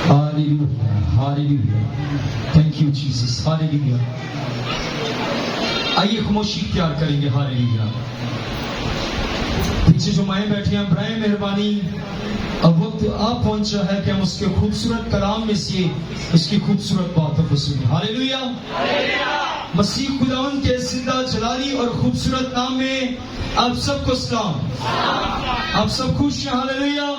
Hallelujah, hallelujah. Thank you Jesus, hallelujah. آئیے خاموشی اختیار کریں گے. hallelujah. پیچھے جو مائیں بیٹھے ہیں برائے مہربانی اب وقت آپ پہنچا ہے کہ ہم اس کے خوبصورت کلام میں سے اس کی خوبصورت باتوں کو سنیں. ہاللیلویا. مسیح خداوند کے زندہ جلالی اور خوبصورت نام میں آپ سب کو سلام. آپ سب خوش ہیں. ہاللیلویا.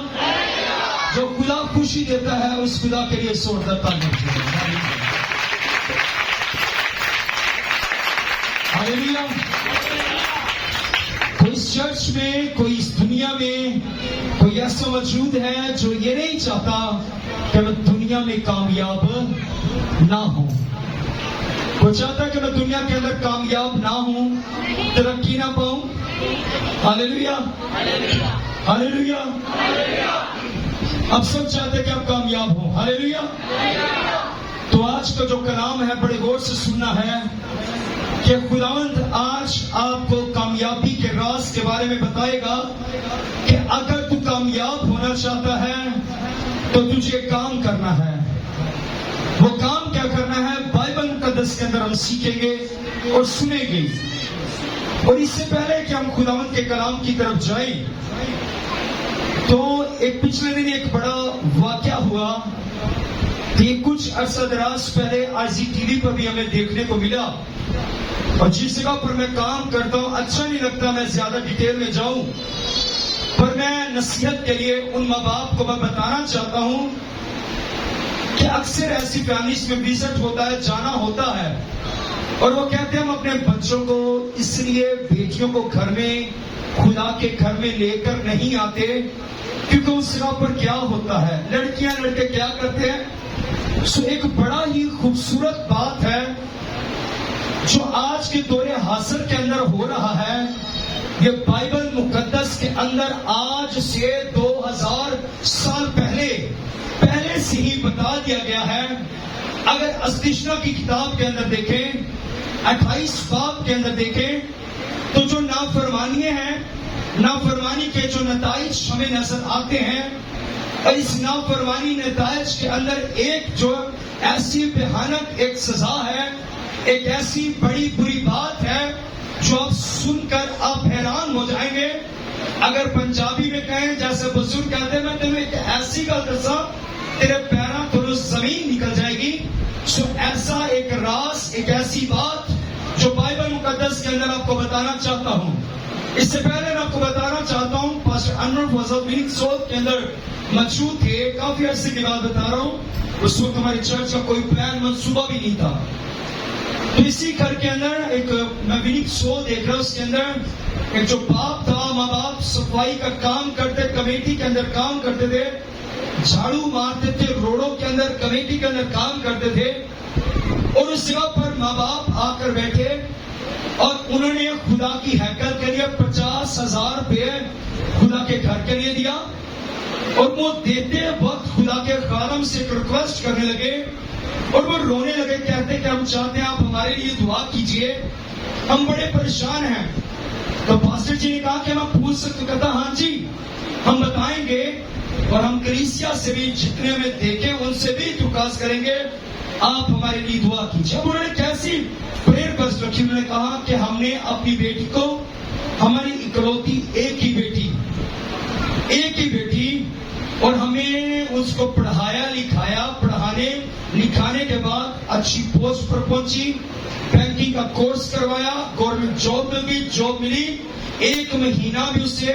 جو خدا خوشی دیتا ہے اس خدا کے لیے سوڑتا نہیں. ہاللیلویا. کوئی اس چرچ میں کوئی اس دنیا میں کوئی ایسا موجود ہے جو یہ نہیں چاہتا کہ میں دنیا میں کامیاب نہ ہوں. وہ چاہتا ہے کہ میں دنیا کے اندر کامیاب نہ ہوں, ترقی نہ پاؤں. ہاللیلویا, ہاللیلویا. اب سب چاہتے ہیں کہ آپ کامیاب ہوں. ہاللیلویا. تو آج کا جو کلام ہے بڑے غور سے سننا ہے کہ خداوند آج آپ کو کامیابی کے راز کے بارے میں بتائے گا کہ اگر تو کامیاب ہونا چاہتا ہے تو تجھے کام کرنا ہے. وہ کام کیا کرنا ہے بائبل مقدس کے اندر ہم سیکھیں گے اور سنیں گے. اور اس سے پہلے کہ ہم خداوند کے کلام کی طرف جائیں تو ایک پچھلے دن ایک بڑا واقعہ ہوا کہ کچھ عرصہ دراز پہلے آج ٹی وی پر بھی ہمیں دیکھنے کو ملا. اور جس جگہ پر میں کام کرتا ہوں اچھا نہیں لگتا میں زیادہ ڈیٹیل میں جاؤں, پر میں نصیحت کے لیے ان ماں باپ کو میں بتانا چاہتا ہوں کہ اکثر ایسی فیملیز میں وزٹ ہوتا ہے, جانا ہوتا ہے, اور وہ کہتے ہیں ہم اپنے بچوں کو اس لیے بیٹیوں کو گھر میں خدا کے گھر میں لے کر نہیں آتے کیونکہ اس جگہ پر کیا ہوتا ہے, لڑکیاں لڑکے کیا کرتے ہیں. سو ایک بڑا ہی خوبصورت بات ہے جو آج کے دور حاضر کے اندر ہو رہا ہے. یہ بائبل مقدس کے اندر آج سے 2000 سال پہلے سے ہی بتا دیا گیا ہے. اگر استثنا کی کتاب کے اندر دیکھیں 28 باب کے اندر دیکھیں تو جو نافرمانیاں ہیں, نافرمانی کے جو نتائج ہمیں نظر آتے ہیں, اور اس نافرمانی نتائج کے اندر ایک جو ایسی بھیانک ایک سزا ہے, ایک ایسی بڑی بری بات ہے جو آپ سن کر آپ حیران ہو جائیں گے. اگر پنجابی میں کہیں جیسے بزرگ کہتے ہیں میں تمہیں ایک ایسی گل دسا تیرے پیراں تو زمین نکل جائے گی. سو ایسا ایک راز, ایک ایسی بات جو بائبل مقدس کے اندر آپ کو بتانا چاہتا ہوں. اس سے پہلے میں آپ کو بتانا چاہتا ہوں پاسٹر انور فضل وننگ سول کے اندر موجود تھے. کافی عرصے کی بات بتا رہا ہوں. اس وقت ہماری چرچ کا کوئی پلان منصوبہ بھی نہیں تھا. تو اسی گھر کے اندر ایک میں وننگ سول دیکھ رہا ہوں, اس کے اندر ایک جو باپ تھا, ماں باپ صفائی کا کام کرتے, کمیٹی کے اندر کام کرتے تھے, جھاڑو مارتے تھے, روڈوں کے اندر کمیٹی کے اندر کام کرتے تھے. اور اس جگہ پر ماں باپ آ کر بیٹھے اور انہوں نے خدا کی ہیکل کے لیے 50,000 روپے خدا کے گھر کے لیے دیا. اور وہ دیتے وقت خدا کے خادم سے ایک ریکویسٹ کرنے لگے اور وہ رونے لگے, کہتے کہ ہم چاہتے ہیں آپ ہمارے لیے دعا کیجئے, ہم بڑے پریشان ہیں. تو پاسٹر جی نے کہا کہ میں پوچھ سکتا, کہتا ہاں جی ہم بتائیں گے, اور ہم کلیسیا سے بھی جتنے ہمیں دیکھیں ان سے بھی درخواست کریں گے آپ ہمارے لیے دعا کیجئے. اب انہوں نے کیسی پریئر ریکویسٹ رکھی, انہوں نے کہا کہ ہم نے اپنی بیٹی کو, ہماری اکلوتی ایک ہی بیٹی, اور ہمیں اس کو پڑھایا لکھایا, پڑھانے لکھانے کے بعد اچھی پوسٹ پر پہنچی, بینکنگ کا کورس کروایا, گورنمنٹ جاب میں بھی جاب ملی. 1 مہینہ بھی اسے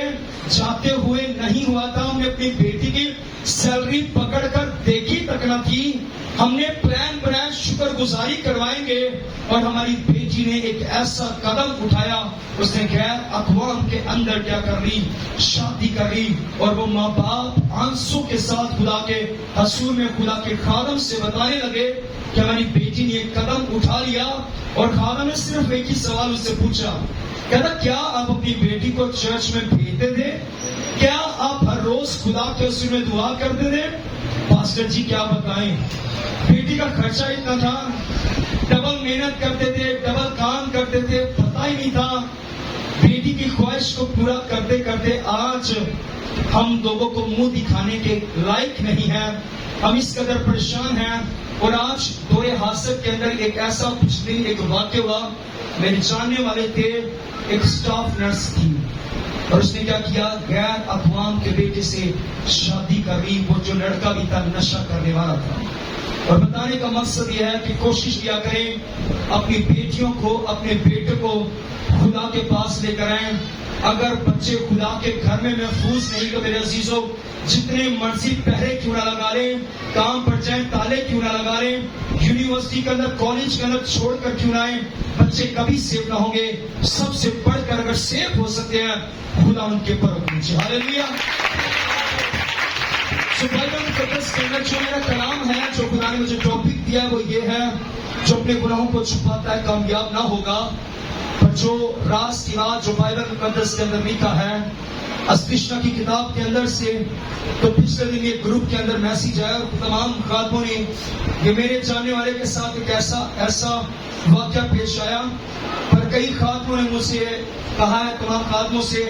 جاتے ہوئے نہیں ہوا تھا, ہم نے اپنی بیٹی کی سیلری پکڑ کر دیکھی تک نہ تھی. ہم نے پلان بنایا شکر گزاری کروائیں گے, اور ہماری بیٹی نے ایک ایسا قدم اٹھایا, اس نے غیر اقوام کے اندر کیا کر لی, شادی کر لی. اور وہ ماں باپ آنسوں کے ساتھ خدا کے حضور میں خدا کے خادم سے بتانے لگے کہ ہماری بیٹی نے ایک قدم اٹھا لیا. اور خادم نے صرف ایک ہی سوال اس سے پوچھا, کہتا کیا آپ اپنی بیٹی کو چرچ میں بھیجتے تھے, کیا آپ ہر روز خدا کے حضور میں دعا کرتے تھے. پاسٹر جی کیا بتائیں, بیٹی کا خرچہ اتنا تھا, ڈبل محنت کرتے تھے, ڈبل کام کرتے تھے, پتہ ہی نہیں تھا. بیٹی کی خواہش کو پورا کرتے کرتے آج ہم لوگوں کو منہ دکھانے کے لائق نہیں ہے. ہم اس قدر پریشان ہیں. اور آج دور حاضر کے اندر ایک ایسا کچھ دن ایک واقعہ ہوا. میرے جاننے والے تھے, ایک سٹاف نرس تھی, اور اس نے کیا کیا, غیر اقوام کے بیٹے سے شادی کر لی. وہ جو لڑکا بھی تھا نشہ کرنے والا تھا. اور بتانے کا مقصد یہ ہے کہ کوشش کیا کریں اپنی بیٹیوں کو, اپنے بیٹے کو خدا کے پاس لے کر آئیں. اگر بچے خدا کے گھر میں محفوظ نہیں تو میرے عزیزوں, جتنے مرضی پہرے کیوں نہ لگا لیں, کام پر جائیں, تالے کیوں نہ لگا لیں, یونیورسٹی کے اندر, کالج کے اندر چھوڑ کر کیوں نہ آئیں, بچے کبھی سیف نہ ہوں گے. سب سے بڑھ کر اگر سیف ہو سکتے ہیں خدا ان کے پر پہنچے. ہاللیلویا. بائبل مقدس کے اندر جو میرا کلام ہے, جو خدا نے مجھے ٹاپک دیا ہے, وہ یہ ہے, جو اپنے گناہوں کو چھپاتا ہے کامیاب نہ ہوگا. پر جو راز کی بات جو بائبل مقدس کے اندر لکھا ہے استشنا کی کتاب کے اندر سے, تو پچھلے دن ایک گروپ کے اندر میسیج آیا اور تمام خادموں نے, یہ میرے جاننے والے کے ساتھ ایک ایسا واقعہ پیش آیا. پر کئی خادموں نے مجھ سے کہا ہے, تمام خادموں سے,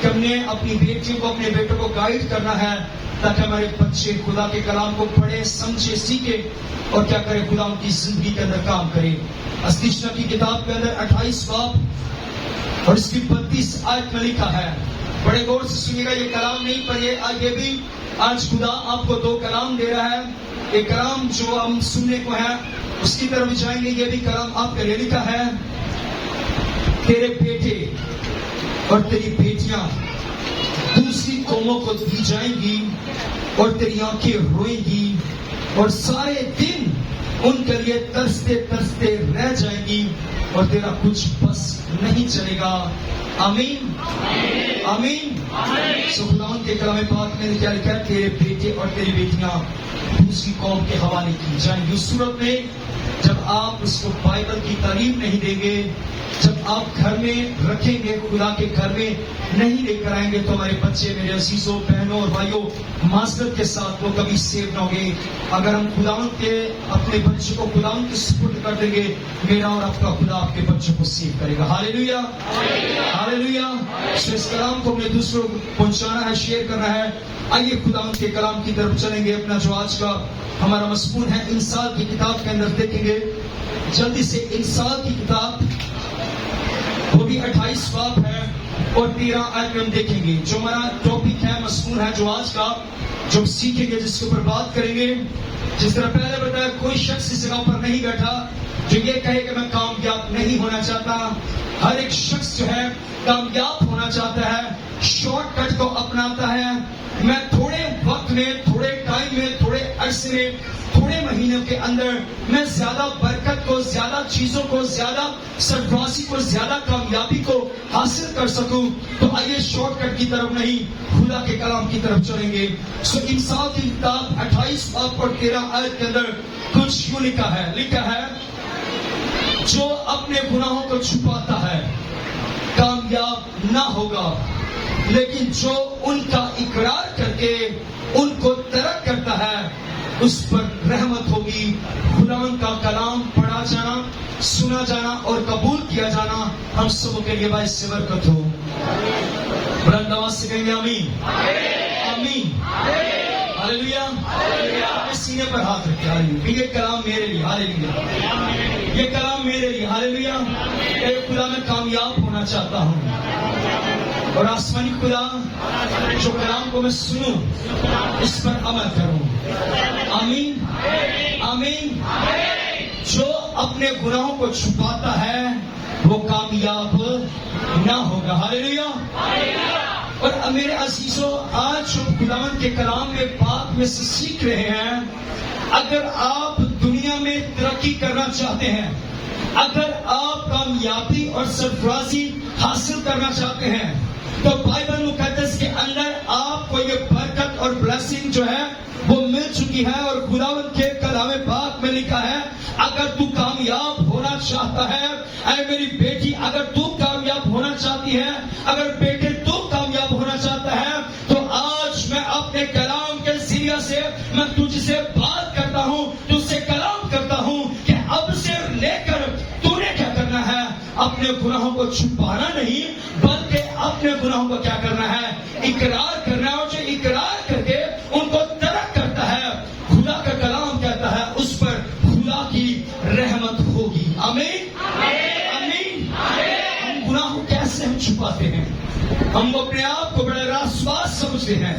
کہ ہم نے اپنی بیٹیوں کو, اپنے بیٹوں کو گائیڈ کرنا ہے تاکہ ہمارے بچے خدا کے کلام کو پڑھے, سمجھے, سیکھے اور کیا کرے, خدا ان کی زندگی کے اندر کام کرے. استشنا کی کتاب کے اندر 28 باب اور اس کی 32 آیت میں لکھا ہے. بڑے غور سے سنیے گا, یہ کلام نہیں پر یہ بھی آج خدا آپ کو 2 کلام دے رہا ہے. ایک کلام جو ہم سننے کو ہے اس کی طرف جائیں گے. یہ بھی کلام آپ کے لیے لکھا ہے, تیرے بیٹے اور تیری بیٹیاں دوسری قوموں کو دی جائیں گی اور تیری آنکھیں روئیں گی اور سارے دن ان کے لیے ترستے ترستے رہ جائیں گی اور تیرا کچھ بس نہیں چلے گا. آمین آمین. خدا کے کلام پاک میں نے کیا لکھا ہے, تیرے بیٹے اور تیری بیٹیاں دوسری قوم کے حوالے کی جائیں گی. اس صورت میں جب آپ اس کو بائبل کی تعلیم نہیں دیں گے, جب آپ گھر میں رکھیں گے, خدا کے گھر میں نہیں لے کر آئیں گے, تو ہمارے بچے, میرے عزیزوں, بہنوں اور بھائیوں, معذرت کے ساتھ وہ کبھی سیف نہ ہوں گے. اگر ہم خداوند کے اپنے بچے کو خداوند کے سپرد کر دیں گے, میرا اور آپ کا خدا آپ کے بچوں کو سیف کرے گا. ہاللیلویا ہاللیلویا. اس کلام کو ہمیں دوسروں کو پہنچانا ہے, شیئر کرنا ہے. آئیے خداوند کے کلام کی طرف چلیں گے. اپنا جو آج کا ہمارا مضمون ہے انسان کی کتاب کے اندر دیکھیں گے جلدی سے. انسان کی کتاب وہ بھی 28 باب ہے اور 13 آیت میں ہم دیکھیں گے. جو ہمارا ٹاپک ہے, مضمون ہے جو آج کا, جو ہم سیکھیں گے, جس کے اوپر بات کریں گے. جس طرح پہلے بتایا, کوئی شخص اس جگہ پر نہیں بیٹھا جو یہ کہے کہ میں کامیاب نہیں ہونا چاہتا. ہر ایک شخص جو ہے کامیاب ہونا چاہتا ہے, شارٹ کٹ کو اپناتا ہے. میں تھوڑے وقت میں, تھوڑے ٹائم میں, تھوڑے عرصے میں, تھوڑے مہینوں کے اندر میں زیادہ برکت کو, زیادہ چیزوں کو, زیادہ سرفرازی کو, زیادہ کامیابی کو حاصل کر سکوں. تو آئیے شارٹ کٹ کی طرف نہیں, خدا کے کلام کی طرف چلیں گے. انسان کی کتاب 28 باب اور 13 آیت کے اندر کچھ یوں لکھا ہے, جو اپنے گناہوں کو چھپاتا ہے کامیاب نہ ہوگا, لیکن جو ان کا اقرار کر کے ان کو ترک کرتا ہے اس پر رحمت ہوگی. خداوند کا کلام پڑھا جانا, سنا جانا اور قبول کیا جانا ہم سب کے لیے باعث برکت ہو. بلند آواز سے کہیں گے آمین آمین ہاللیلویا. اپنے سینے پر ہاتھ رکھے, ہاللیلویا. یہ کلام میرے لیے, ہاللیلویا. یہ کلام میرے لیے, ہاللیلویا. اے خدا, میں کامیاب ہونا چاہتا ہوں اور آسمانی خدا جو کلام کو میں سنوں اس پر عمل کروں. آمین آمین. جو اپنے گناہوں کو چھپاتا ہے وہ کامیاب نہ ہوگا. ہاللیلویا. اور میرے عزیزوں, آج جو خداوند کے کلام میں پاک میں سے سیکھ رہے ہیں, اگر آپ دنیا میں ترقی کرنا چاہتے ہیں, اگر آپ کامیابی اور سرفرازی حاصل کرنا چاہتے ہیں, تو بائبل مقدس کے اندر آپ کو یہ برکت اور بلیسنگ جو ہے وہ مل چکی ہے. اور خداوند کے کلام پاک میں لکھا ہے, اگر تو کامیاب ہونا چاہتا ہے, اے میری بیٹی, اگر تو کامیاب ہونا چاہتی ہے, اگر بیٹے تو کامیاب ہونا چاہتا ہے, تو آج میں اپنے کلام کے ذریعے سے میں تجھ سے بات کرتا ہوں, تجھ سے کلام کرتا ہوں کہ اب سے لے کر تو نے کیا کرنا ہے, اپنے گناہوں کو چھپانا نہیں بلکہ اپنے گناہوں کو کیا کرنا ہے, اقرار کرنا ہے. اور جو اقرار کر کے ان کو ترک کرتا ہے, خدا ہم اپنے آپ کو بڑے راسواس سمجھتے ہیں.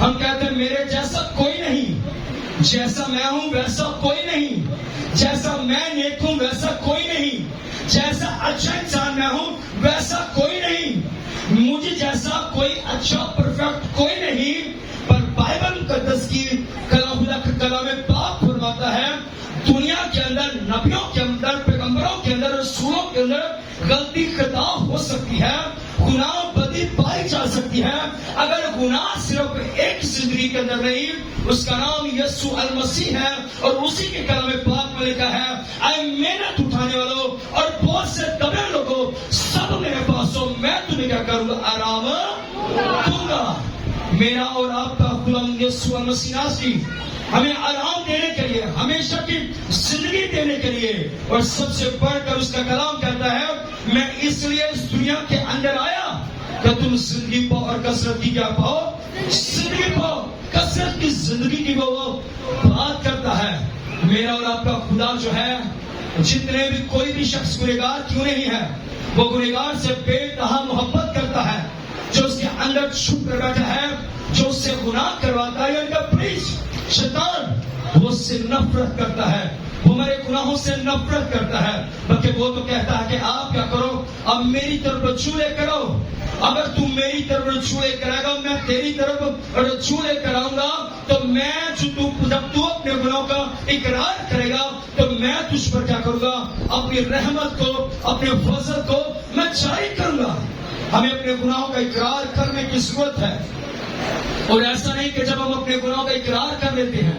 ہم کہتے ہیں میرے جیسا کوئی نہیں, جیسا میں ہوں ویسا کوئی نہیں, جیسا میں نیک ہوں ویسا کوئی نہیں, جیسا اچھا انسان میں ہوں ویسا کوئی نہیں, مجھے جیسا کوئی اچھا پرفیکٹ کوئی نہیں. پر بائبل مقدس کی کلام پاک فرماتا ہے دنیا کے اندر, نبیوں کے اندر, پیغمبروں کے اندر, رسولوں کے اندر غلطی خطا ہو سکتی ہے, گناہ بدی پائی جا سکتی ہے. اگر گناہ صرف ایک زندگی کے اندر نہیں, اس کا نام یسوع المسیح ہے, اور اسی کے کلام پاک میں لکھا ہے اے محنت اٹھانے والوں اور بہت سے دبے لوگوں سب میرے پاس ہو, میں تمہیں کیا کروں گا, آرام دوں گا. میرا اور آپ کا خدا یسوع المسیح ناصری ہمیں آرام دینے کے لیے, ہمیشہ کی زندگی دینے کے لیے, اور سب سے بڑھ کر اس کا کلام کہتا ہے میں اس لیے اس دنیا کے اندر آیا کہ تم زندگی پاؤ اور کثرت کی کیا پاؤ, زندگی پاؤ, کثرت کی زندگی کی وہ بات کرتا ہے. میرا اور آپ کا خدا جو ہے, جتنے بھی کوئی بھی شخص گنہگار کیوں نہیں ہے, وہ گنہگار سے بے انتہا محبت کرتا ہے. جو اس کے اندر چھپ کر بیٹھا ہے, جو اس سے گناہ کرواتا ہے, ان کا پریش شیطان وہ اس سے نفرت کرتا ہے, وہ ہمارے گناہوں سے نفرت کرتا ہے. بلکہ وہ تو کہتا ہے کہ آپ کیا کرو, اب میری طرف رجوع کرو, اگر تم میری طرف رجوع کرے گا میں تیری طرف رجوع کراؤں گا, تو میں جب تو اپنے گناہوں کا اقرار کرے گا تو میں تجھ پر کیا کروں گا, اپنی رحمت کو, اپنے فضل کو میں جاری کروں گا. ہمیں اپنے گناہوں کا اقرار کرنے کی ضرورت ہے, اور ایسا نہیں کہ جب ہم اپنے گناہوں کا اقرار کر لیتے ہیں,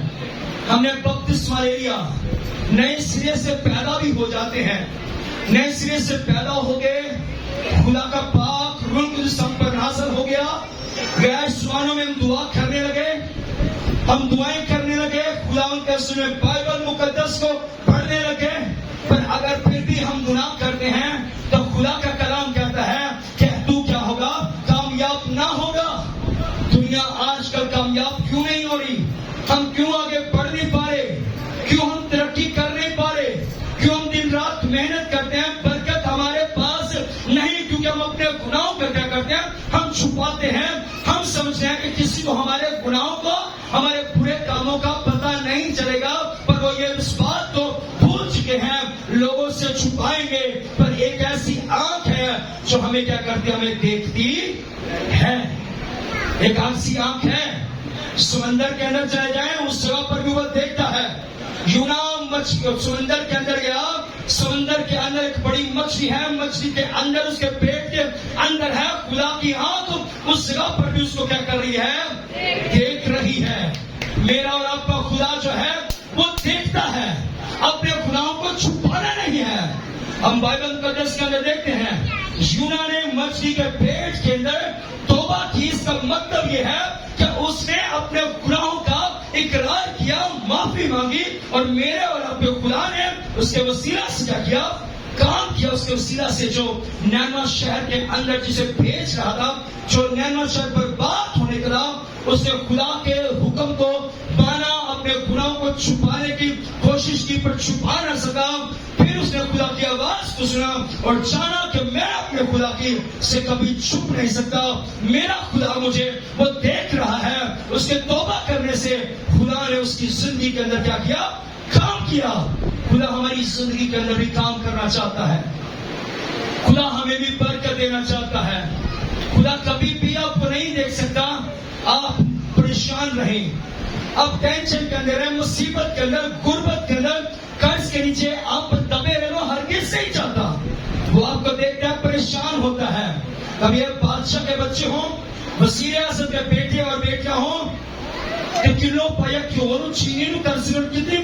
ہم نے بپتسمہ لے لیا, نئے سرے سے پیدا بھی ہو جاتے ہیں, نئے سرے سے پیدا ہو گئے, خدا کا پاک روح القدس ہم پر نازل ہو گیا, غیر زبانوں میں ہم دعا کرنے لگے, ہم دعائیں کرنے لگے, خدا ان کے سنے بائبل مقدس کو پڑھنے لگے. پر اگر پھر بھی ہم گناہ کرتے ہیں تو خدا کا کلام کہتا ہے کہ تو کیا ہوگا, کامیاب نہ ہوگا. دنیا آج کل کامیاب کیوں نہیں ہو رہی, ہم کیوں آگے بڑھ نہیں پا رہے, کیوں ہم ترقی کر نہیں پا رہے, کیوں ہم دن رات محنت کرتے ہیں, برکت ہمارے پاس نہیں, کیونکہ ہم اپنے گناہوں کا کیا کرتے ہیں, ہم چھپاتے ہیں. ہم سمجھتے ہیں کہ کسی کو ہمارے گناہوں کو, ہمارے برے کاموں کا پتہ نہیں چلے گا, پر وہ یہ اس بات کو بھول چکے ہیں, لوگوں سے چھپائیں گے. پر ایک ایسی آنکھ ہے جو ہمیں کیا کرتی ہے, ہمیں دیکھتی ہے. ایک ایسی آنکھ ہے, سمندر کے اندر چلے جائیں اس جگہ پر بھی وہ دیکھتا ہے. یونا سمندر کے اندر گیا, سمندر کے اندر ایک بڑی مچھلی ہے, مچھلی کے اندر اس کے پیٹ کے اندر ہے, خدا کی آنکھ اس جگہ پر بھی اس کو کیا کر رہی ہے, دیکھ رہی ہے. میرا اور آپ کا خدا جو ہے وہ دیکھتا ہے, اپنے گناہوں کو چھپانا نہیں ہے. ہم بائبل مقدس کے اندر دیکھتے ہیں یونا نے مچھلی کے پیٹ کے اندر توبہ کی. اس کا مطلب یہ ہے کہ اس نے اپنے گناہوں کا اقرار کیا, معافی مانگی, اور میرے اور آپ کے خدا نے اس کے وسیلہ سے کیا کیا, کام کیا. اس کے وسیلہ سے جو نینوا شہر کے اندر جسے بھیج رہا تھا, جو نینوا شہر پر بات ہونے کا تھا, اس نے خدا کے حکم کو مانا, اپنے گناہوں کو چھپانے کی کوشش کی پر چھپا نہ سکا. پھر اس نے خدا کی آواز کو سنا اور جانا کہ میں اپنے خدا کی سے کبھی چھپ نہیں سکتا. میرا خدا مجھے وہ دیکھ رہا ہے. اس کے توبہ کرنے سے خدا نے اس کی زندگی کے اندر کیا کیا, کام کیا. خدا ہماری زندگی کے اندر بھی کام کرنا چاہتا ہے, خدا ہمیں بھی برکت دینا چاہتا ہے. خدا کبھی بھی آپ کو نہیں دیکھ سکتا آپ پریشان رہیں, آپ ٹینشن کے اندر ہیں, مصیبت کے اندر, غربت کے اندر, قرض کے نیچے آپ دبے رہو, ہرگز نہیں چاہتا. وہ آپ کو دیکھتا ہے پریشان ہوتا ہے. کبھی ایک بادشاہ کے بچے ہوں, وزیر اعظم کے بیٹے اور بیٹیاں ہوں, کلو پایا کیوں چینی نو قرض کتنی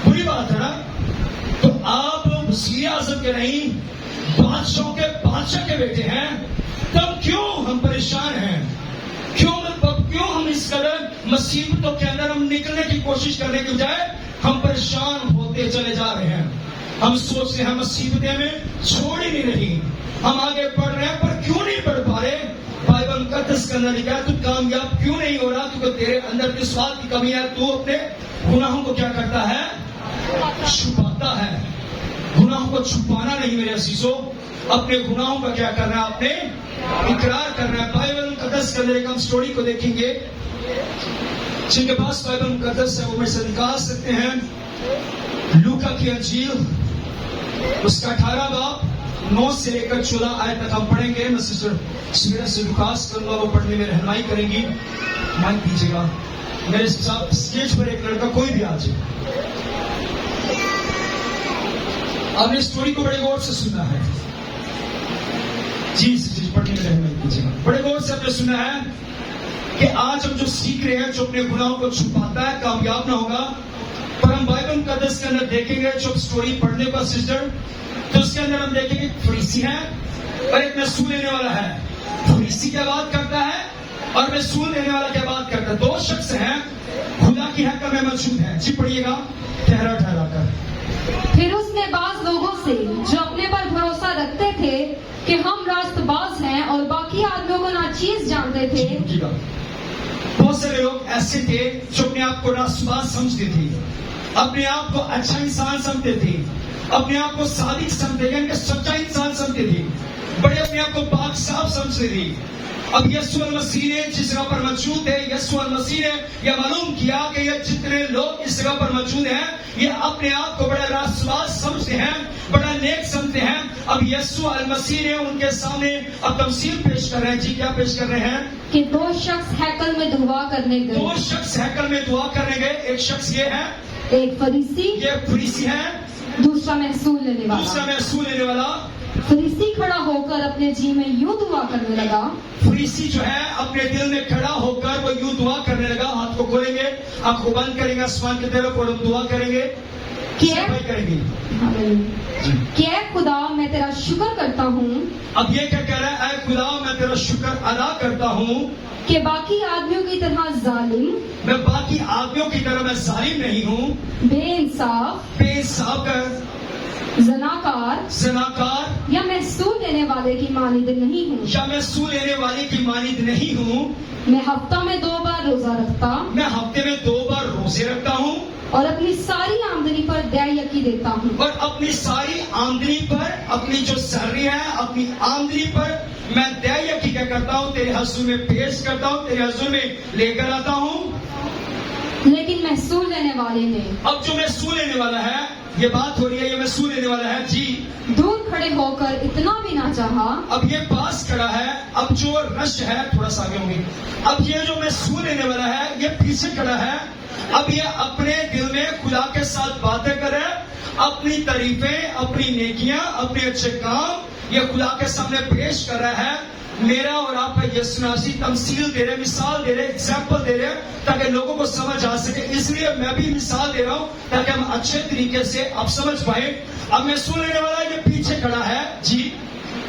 بری بات ہے نا. تو آپ وزیر اعظم کے نہیں, بادشاہوں کے بادشاہ کے بیٹے ہیں, تب کیوں ہم پریشان ہیں, کیوں ہم اس قدر مصیبتوں کے اندر ہم نکلنے کی کوشش کرنے کے بجائے ہم پریشان ہوتے چلے جا رہے ہیں. ہم سوچتے ہیں مصیبتیں ہمیں چھوڑ ہی نہیں رہی, ہم آگے بڑھ رہے ہیں پر کیوں نہیں بڑھ پا رہے. بائبل مقدس کے اندر لکھا ہے تو کامیاب کیوں نہیں ہو رہا, کیونکہ تیرے اندر کس بات کی کمی ہے, تو اپنے گناہوں کو کیا کرتا ہے, چھپاتا ہے. گناہوں کو چھپانا نہیں میرے عزیزوں, اپنے گناہوں کا کیا کرنا ہے, اپنے اقرار کرنا ہے. بائبل مقدس کے اندر ایک ہم سٹوری کو دیکھیں گے. جن کے پاس بائبل مقدس ہے وہ میرے سے نکال سکتے ہیں. لوکا کی انجیل اس کا 18 باب 9 سے لے کر 14 آیت تک ہم پڑھیں گے. میں سسٹر سمیرا سے درخواست کروں گا وہ پڑھنے میں رہنمائی کریں گی. مائک دیجیے گا. میرے ساتھ اسٹیج پر ایک لڑکا کوئی بھی آ جائے. آپ نے اسٹوری کو بڑے غور سے سنا ہے. جی پڑھنے میں رہنمائی کیجیے گا. بڑے غور سے آپ نے سنا ہے کہ آج ہم جو سیکھ رہے ہیں جو اپنے گناہوں کو چھپاتا ہے کامیاب نہ ہوگا. پر ہم بائبل مقدس کے اندر دیکھیں گے جو اسٹوری پڑھنے کا سسٹر تو اس کے اندر ہم دیکھیں گے فریسی ہے اور ایک محصول لینے والا ہے. فریسی کیا بات کرتا ہے اور محصول لینے والا کیا بات کرتا ہے. 2 شخص ہیں خدا کی حکم میں موجود ہیں. جی پڑھیے گا ٹھہرا کر. پھر اس نے بعض لوگوں سے جو اپنے پر بھروسہ رکھتے تھے کہ ہم راست باز ہیں اور باقی آدمیوں کو ناچیز جانتے تھے. بہت سارے لوگ ایسے تھے جو اپنے آپ کو راست باز سمجھتے تھے, اپنے آپ کو اچھا انسان سمجھتے تھے, اپنے آپ کو صادق سمجھتے تھے, کہ سچا انسان سمجھتے تھے, بڑے اپنے آپ کو پاک صاف سمجھتے تھے. اب یسوع المسیح نے جس جگہ پر موجود ہے, یسوع المسیح نے یہ معلوم کیا کہ یہ جتنے لوگ اس جگہ پر موجود ہیں یہ اپنے آپ کو بڑا راست باز سمجھتے ہیں, بڑا نیک سمجھتے ہیں. اب یسوع المسیح نے ان کے سامنے اب تمثیل پیش کر رہے ہیں. جی کیا پیش کر رہے ہیں کہ 2 شخص ہیکل میں دعا کرنے گئے. 2 شخص ہیکل میں دعا کرنے گئے. ایک شخص یہ ہے, ایک فریسی, یہ فریسی ہے, دوسرا محصول لینے والا. فریسی کھڑا ہو کر اپنے جی میں یوں دعا کرنے لگا. فریسی جو ہے اپنے دل میں کھڑا ہو کر وہ یوں دعا کرنے لگا. ہاتھ کو کھولیں گے, آنکھ کو بند کریں گے آسمان کی طرف اور دعا کریں گے, کریں گے. کہ اے خدا میں تیرا شکر کرتا ہوں. اب یہ کیا کہہ رہا ہے, اے خدا میں تیرا شکر ادا کرتا ہوں کہ باقی آدمیوں کی طرح ظالم, میں باقی آدمیوں کی طرح میں ظالم نہیں ہوں, بے انصاف کر زناکار یا محصول لینے والے کی مانند نہیں ہوں. میں ہفتہ میں 2 بار روزہ رکھتا, میں ہفتے میں 2 بار روزے رکھتا ہوں اور اپنی ساری آمدنی پر دیا یکی دیتا ہوں. اور اپنی ساری آمدنی پر, اپنی جو سیلری ہے اپنی آمدنی پر میں دیا یکی کیا کرتا ہوں, تیرے حضور میں پیش کرتا ہوں, تیرے حضور میں لے کر آتا ہوں. لیکن محصول لینے والے نے, اب جو محصول لینے والا ہے, یہ بات ہو رہی ہے, یہ محصول لینے والا ہے. جی دور کھڑے ہو کر اتنا بھی نہ چاہا. اب یہ پاس کھڑا ہے, اب جو رش ہے تھوڑا سا آگے ہوں گے. اب یہ جو محصول لینے والا ہے یہ پیچھے کھڑا ہے. اب یہ اپنے دل میں خدا کے ساتھ باتیں کرے, اپنی تعریفیں, اپنی نیکیاں, اپنے اچھے کام یہ خدا کے سامنے پیش کر رہا ہے. میرا اور آپ کا یسوع مسیح تمثیل دے رہے, مثال دے رہے, ایگزامپل دے رہے تاکہ لوگوں کو سمجھ آ سکے. اس لیے میں بھی مثال دے رہا ہوں تاکہ ہم اچھے طریقے سے آپ سمجھ پائیں. اب میں سن لینے والا یہ پیچھے کھڑا ہے. جی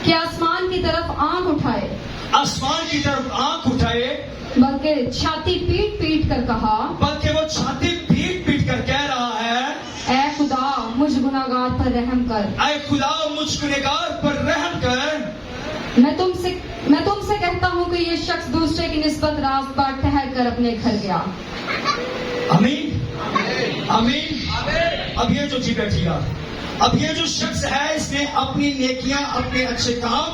کہ آسمان کی طرف آنکھ اٹھائے, آسمان کی طرف آنکھ اٹھائے, بلکہ چھاتی پیٹ کر کہا, بلکہ وہ چھاتی پیٹ کر کہہ رہا ہے, اے خدا مجھ گناہگار پر رحم کر. اے خدا مجھ گنہگار پر رحم کر. میں تم سے کہتا ہوں کہ یہ شخص دوسرے کی نسبت راست بار ٹھہر کر اپنے گھر گیا. آمین آمین. اب یہ جو بیٹھی گا, اب یہ جو شخص ہے اس نے اپنی نیکیاں, اپنے اچھے کام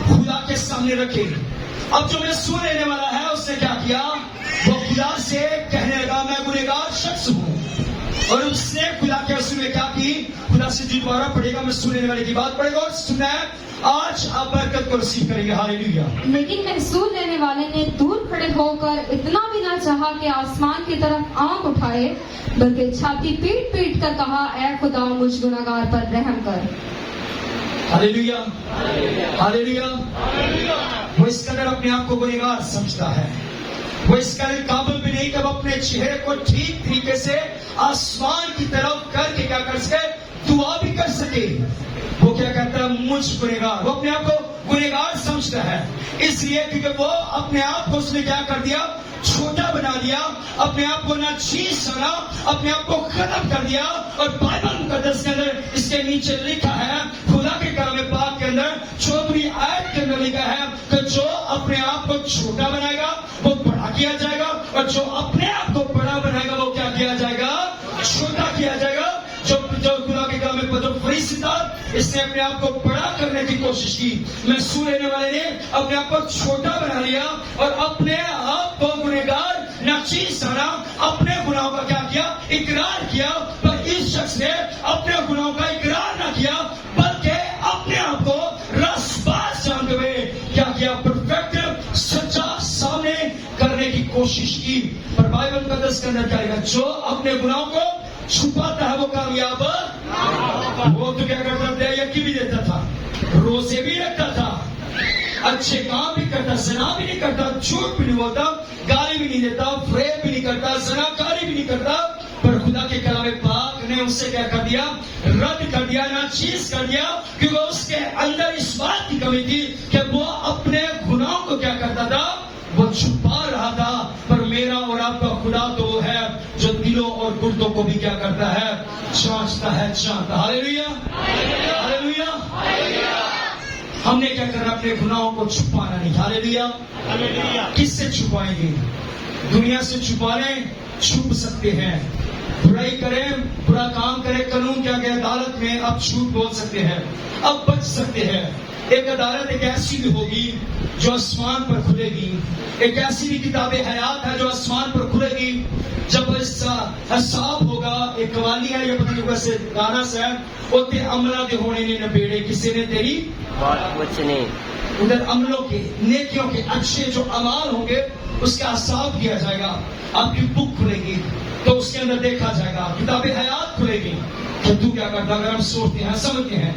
خدا کے سامنے رکھے. اب جو محصول لینے والا ہے اس نے کیا کیا, وہ خدا سے کہنے لگا میں گنہگار شخص ہوں. اور اس نے خدا کے حضور میں کیا کی, خدا سے جو دوبارہ پڑھے گا محصول لینے والے کی بات پڑھے گا اور سننا ہے. آج آپ برکت کو رسیو کریں گے. ہاللیلویا. لیکن محصول لینے والے نے دور کھڑے ہو کر اتنا بھی نہ چاہا کہ آسمان کی طرف آنکھ اٹھائے, بلکہ چھاتی پیٹ کر کہا, اے خدا مجھ گنہگار پر رحم کر. ہاللیلویا ہاللیلویا. وہ اس قدر اپنے آپ کو گنہگار سمجھتا ہے, وہ اس قدر قابل بھی نہیں کہ وہ اپنے چہرے کو ٹھیک طریقے سے آسمان کی طرف کر کے کیا کر سکے, دعا بھی کر سکے. وہ کیا کہتا ہے, مجھ گنہگار. وہ اپنے آپ کو گنہگار سمجھتا ہے, اس لیے کیونکہ وہ اپنے آپ کو اس نے کیا کر دیا, چھوٹا بنا دیا, اپنے آپ کو ناچیز سمجھا, اپنے آپ کو ختم کر دیا. اور بائبل مقدس کے اندر اس کے نیچے لکھا ہے, خدا کے کلام پاک کے اندر 14ویں آیت کے اندر لکھا ہے کہ جو اپنے آپ کو چھوٹا بنائے گا وہ بڑا کیا جائے گا, اور جو اپنے آپ کو بڑا بنائے گا وہ کیا کیا جائے گا, چھوٹا کیا جائے گا. جو خدا کے کلام میں جو فریسی تھا اس نے اپنے آپ کو بڑا کرنے کی کوشش کی. محسوس لینے والے نے اپنے آپ کو چھوٹا بنا لیا اور اپنے آپ کو گنہگار ناچیز جانا, اپنے گناہوں کا کیا کیا, اقرار کیا. پر اس شخص نے اپنے گناہوں کا اقرار نہ کیا بلکہ اپنے آپ کو رسباز جانتے ہوئے کیا کیا, پرفیکٹ سچا سامنے کرنے کی کوشش کی. پر بائبل مقدس کے اندر کیا ہے, جو اپنے گناہوں کو چھپاتا ہے وہ کامیاب. وہ تو کیا کرتا تھا, یقین بھی دیتا تھا, روزے بھی رکھتا تھا, اچھے کام بھی کرتا, زنا بھی نہیں کرتا, جھوٹ بھی نہیں بولتا, گالی بھی نہیں دیتا, فریب بھی نہیں کرتا, زناکاری بھی نہیں کرتا. پر خدا کے کلام پاک نے اس سے کیا کر دیا, رد کر دیا, ناچیز کر دیا, کیونکہ اس کے اندر اس بات کی کمی تھی کہ وہ اپنے گناہوں کو کیا کرتا تھا, وہ چھپا رہا تھا. پر میرا اور آپ کا خدا تو وہ ہے جو دلوں اور گردوں کو بھی کیا کرتا ہے, جانچتا ہے, جانتا. ہاللیلویا, ہاللیلویا. ہم نے کیا کرنا, اپنے گناہوں کو چھپانا نہیں. ہاللیلویا. کس سے چھپائیں گے؟ دنیا سے چھپا لیں, چھپ سکتے ہیں. برائی کریں, برا کام کریں, قانون کیا کہ عدالت میں اب جھوٹ بول سکتے ہیں, اب بچ سکتے ہیں. ایک عدالت ایک ایسی بھی ہوگی جو آسمان پر کھلے گی. ایک ایسی بھی کتاب حیات ہے جو آسمان پر کھلے گی. جب اس کا حساب ہوگا, ایک قوالی ہے, یہ پتہ نہیں ویسے گانا سے ہے, اوتے عملہ دے ہونے نے نبیڑے, کسی نے تیری بات کچھ نہیں. ادھر عملوں کے, نیکیوں کے اچھے جو اعمال ہوں گے اس کا حساب کیا جائے گا. آپ کی بک کھلے گی تو اس کے اندر دیکھا جائے گا, کتاب حیات کھلے گی کہ تو کیا کرتا. اگر ہم سوچتے ہیں, سمجھتے ہیں